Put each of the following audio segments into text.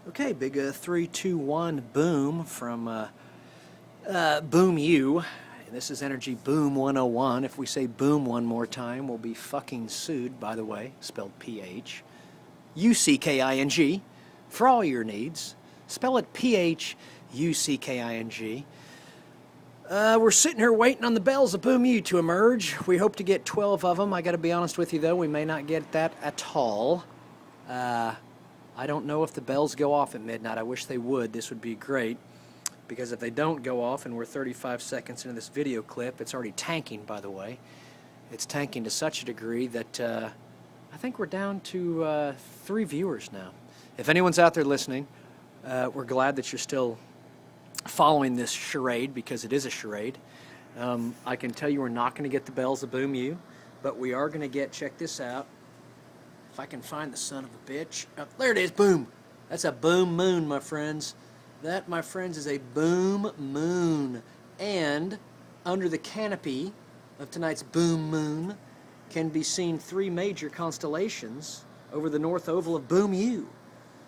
Okay, big 3, 2, 1 boom from Boom U. And this is Energy Boom 101. If we say boom one more time, we'll be fucking sued, by the way, spelled P-H. U-C-K-I-N-G, for all your needs. Spell it P-H-U-C-K-I-N-G. We're sitting here waiting on the bells of Boom U to emerge. We hope to get 12 of them. I got to be honest with you, though, we may not get that at all. I don't know if the bells go off at midnight. I wish they would. This would be great. Because if they don't go off and we're 35 seconds into this video clip, it's already tanking, by the way. It's tanking to such a degree that I think we're down to 3 viewers now. If anyone's out there listening, we're glad that you're still following this charade, because it is a charade. I can tell you we're not going to get the bells of Boom U, but we are going to get, check this out. If I can find the son of a bitch. Oh, there it is, boom. That's a boom moon, my friends. That, my friends, is a boom moon. And under the canopy of tonight's boom moon can be seen 3 major constellations over the north oval of Boom U.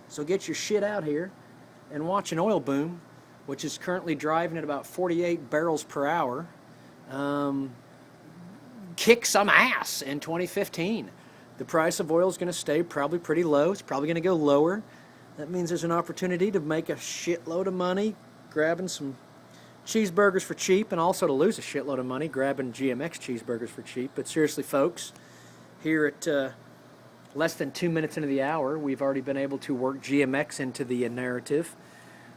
So get your shit out here and watch an oil boom, which is currently driving at about 48 barrels per hour, kick some ass in 2015. The price of oil is going to stay probably pretty low. It's probably going to go lower. That means there's an opportunity to make a shitload of money grabbing some cheeseburgers for cheap, and also to lose a shitload of money grabbing GMX cheeseburgers for cheap. But seriously, folks, here at less than 2 minutes into the hour, we've already been able to work GMX into the narrative.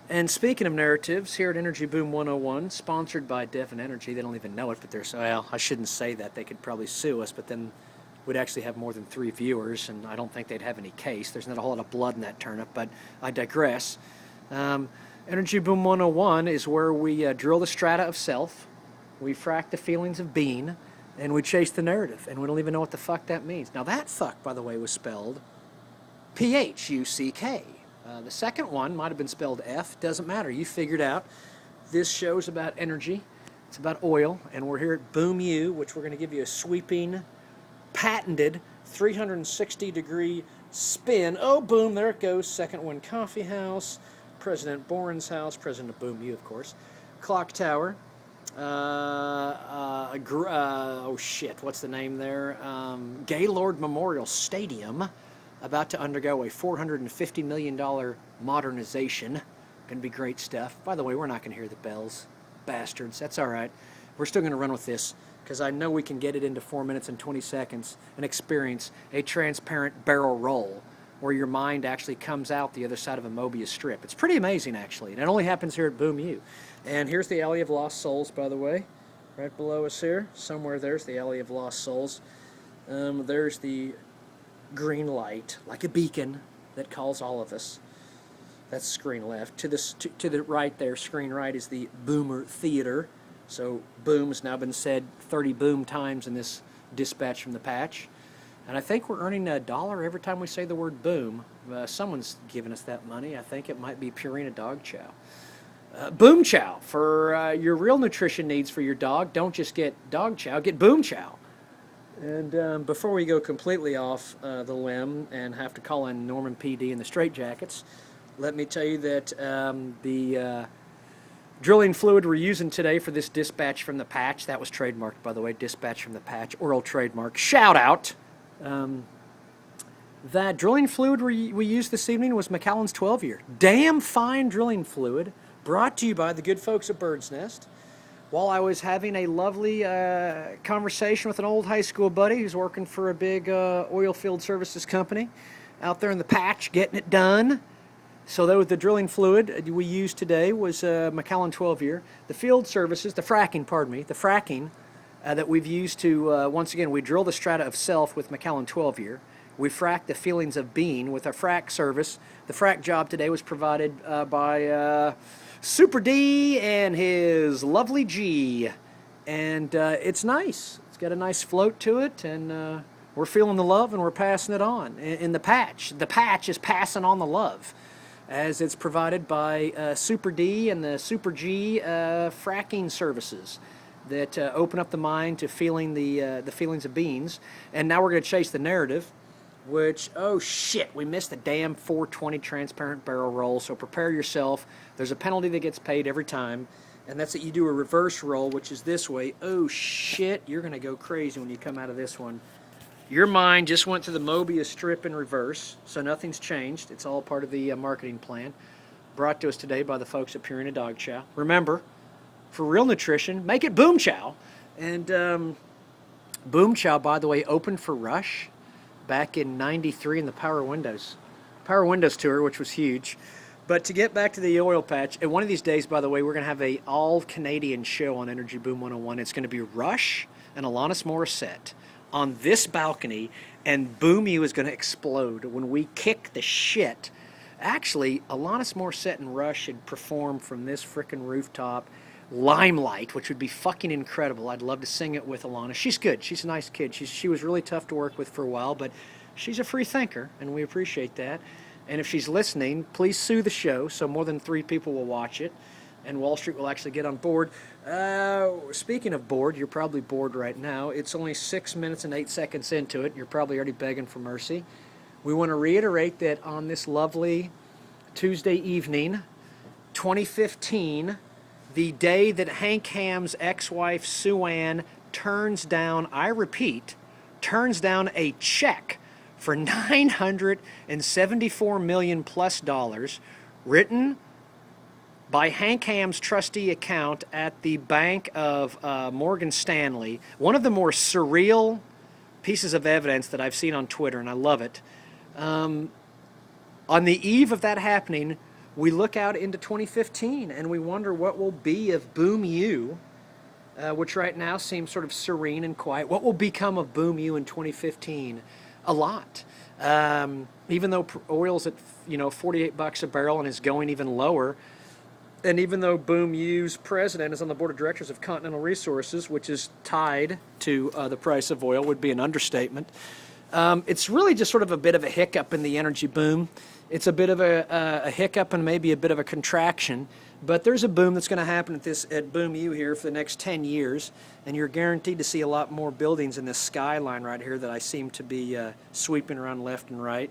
And speaking of narratives, here at Energy Boom 101, sponsored by Devon Energy, they don't even know it, but they're so, well, I shouldn't say that. They could probably sue us, but then we'd actually have more than 3 viewers, and I don't think they'd have any case. There's not a whole lot of blood in that turnip, but I digress. Energy Boom 101 is where we drill the strata of self, we frack the feelings of being, and we chase the narrative, and we don't even know what the fuck that means. Now that fuck, by the way, was spelled P-H-U-C-K. The second one might have been spelled F, doesn't matter, you figured out. This show's about energy, it's about oil, and we're here at Boom U, which we're going to give you a sweeping, patented 360-degree spin. Oh, boom, there it goes. Second Wind Coffee House, President Boren's house, President of Boom U, of course. Clock Tower. Oh, shit, what's the name there? Gaylord Memorial Stadium, about to undergo a $450 million modernization. Going to be great stuff. By the way, we're not going to hear the bells. Bastards. That's all right. We're still going to run with this, because I know we can get it into 4 minutes and 20 seconds and experience a transparent barrel roll where your mind actually comes out the other side of a Mobius strip. It's pretty amazing, actually, and it only happens here at Boom U. And here's the Alley of Lost Souls, by the way, right below us here. Somewhere there's the Alley of Lost Souls. There's the green light, like a beacon, that calls all of us. That's screen left. To the right there, screen right, is the Boomer Theater. So boom has now been said 30 boom times in this dispatch from the patch. And I think we're earning $1 every time we say the word boom. Someone's giving us that money. I think it might be Purina Dog Chow. Boom Chow. For your real nutrition needs for your dog, don't just get dog chow, get Boom Chow. And before we go completely off the limb and have to call in Norman PD and the Straight Jackets, let me tell you that the drilling fluid we're using today for this dispatch from the patch, that was trademarked, by the way, dispatch from the patch, oral trademark, shout out. That drilling fluid we used this evening was Macallan's 12-year. Damn fine drilling fluid, brought to you by the good folks at Bird's Nest. While I was having a lovely conversation with an old high school buddy who's working for a big oil field services company out there in the patch, getting it done. So that was the drilling fluid we used today was Macallan 12-year. The field services, the fracking that we've used to, once again, we drill the strata of self with Macallan 12-year. We frack the feelings of being with our frack service. The frack job today was provided by Super D and his lovely G. And it's nice. It's got a nice float to it, and we're feeling the love and we're passing it on. In the patch is passing on the love, as it's provided by Super D and the Super G fracking services that open up the mind to feeling the feelings of beings. And now we're going to chase the narrative which, oh shit, we missed the damn 420 transparent barrel roll, so prepare yourself. There's a penalty that gets paid every time, and that's that you do a reverse roll, which is this way. Oh shit, you're going to go crazy when you come out of this one. Your mind just went to the Mobius strip in reverse, so nothing's changed. It's all part of the marketing plan. Brought to us today by the folks at Purina Dog Chow. Remember, for real nutrition, make it Boom Chow. And Boom Chow, by the way, opened for Rush back in '93 in the Power Windows tour, which was huge. But to get back to the oil patch, and one of these days, by the way, we're going to have a all-Canadian show on Energy Boom 101. It's going to be Rush and Alanis Morissette on this balcony, and Boom U is going to explode when we kick the shit. Actually, Alanis Morissette and Rush should perform from this frickin' rooftop. Limelight, which would be fucking incredible. I'd love to sing it with Alanis. She's good. She's a nice kid. She was really tough to work with for a while, but she's a free thinker, and we appreciate that. And if she's listening, please sue the show so more than 3 people will watch it, and Wall Street will actually get on board. Speaking of bored, you're probably bored right now. It's only 6 minutes and 8 seconds into it. You're probably already begging for mercy. We want to reiterate that on this lovely Tuesday evening, 2015, the day that Hank Ham's ex-wife Sue Ann turns down, I repeat, turns down a check for $974 million plus written by Hank Ham's trustee account at the Bank of Morgan Stanley. One of the more surreal pieces of evidence that I've seen on Twitter, and I love it. On the eve of that happening, we look out into 2015 and we wonder what will be of Boom U, which right now seems sort of serene and quiet. What will become of Boom U in 2015? A lot. Even though oil's at $48 a barrel and is going even lower, and even though Boom U's president is on the board of directors of Continental Resources, which is tied to the price of oil, would be an understatement. It's really just sort of a bit of a hiccup in the energy boom. It's a bit of a hiccup and maybe a bit of a contraction, but there's a boom that's going to happen at Boom U here for the next 10 years, and you're guaranteed to see a lot more buildings in this skyline right here that I seem to be sweeping around left and right.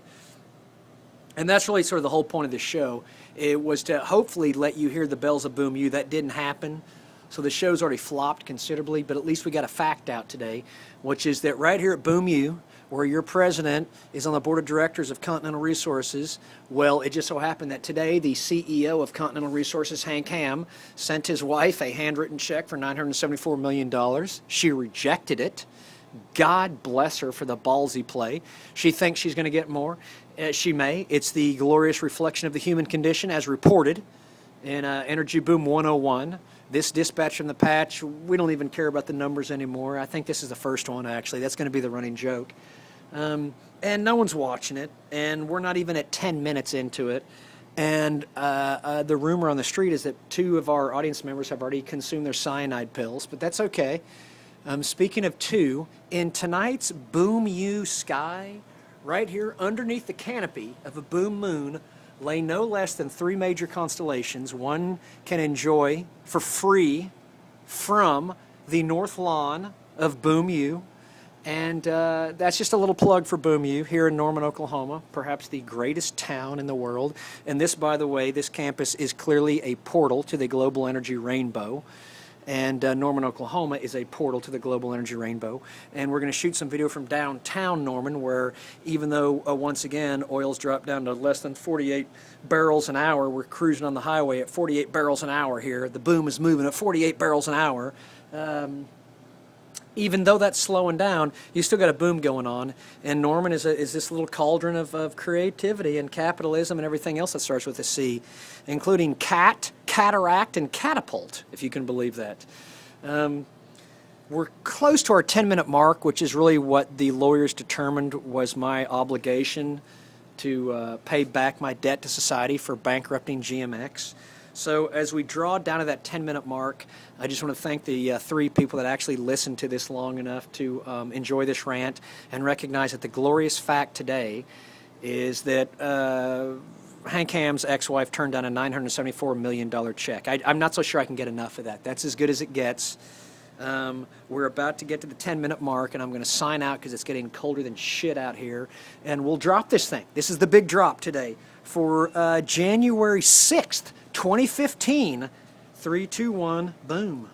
And that's really sort of the whole point of the show. It was to hopefully let you hear the bells of Boom U. That didn't happen, so the show's already flopped considerably, but at least we got a fact out today, which is that right here at Boom U, where your president is on the board of directors of Continental Resources, well, it just so happened that today the CEO of Continental Resources, Hank Ham, sent his wife a handwritten check for $974 million. She rejected it. God bless her for the ballsy play. She thinks she's going to get more. She may. It's the glorious reflection of the human condition as reported in Energy Boom 101. This dispatch from the patch, we don't even care about the numbers anymore. I think this is the first one, actually. That's going to be the running joke. And no one's watching it, and we're not even at 10 minutes into it. And the rumor on the street is that 2 of our audience members have already consumed their cyanide pills, but that's okay. Speaking of 2, in tonight's Boom U sky, right here underneath the canopy of a Boom Moon, lay no less than 3 major constellations one can enjoy for free from the north lawn of Boom U. And that's just a little plug for Boom U here in Norman, Oklahoma, perhaps the greatest town in the world. And this, by the way, this campus is clearly a portal to the global energy rainbow. And Norman, Oklahoma is a portal to the global energy rainbow. And we're going to shoot some video from downtown Norman, where even though, once again, oil's dropped down to less than 48 barrels an hour, we're cruising on the highway at 48 barrels an hour here. The boom is moving at 48 barrels an hour. Even though that's slowing down, you still got a boom going on. And Norman is this little cauldron of creativity and capitalism and everything else that starts with a C, including cataract, and catapult, if you can believe that. We're close to our 10-minute mark, which is really what the lawyers determined was my obligation to pay back my debt to society for bankrupting GMX. So as we draw down to that 10-minute mark, I just want to thank the 3 people that actually listened to this long enough to enjoy this rant and recognize that the glorious fact today is that Hank Ham's ex-wife turned down a $974 million check. I'm not so sure I can get enough of that. That's as good as it gets. We're about to get to the 10-minute mark, and I'm going to sign out because it's getting colder than shit out here. And we'll drop this thing. This is the big drop today for January 6th, 2015. 3, 2, 1, boom.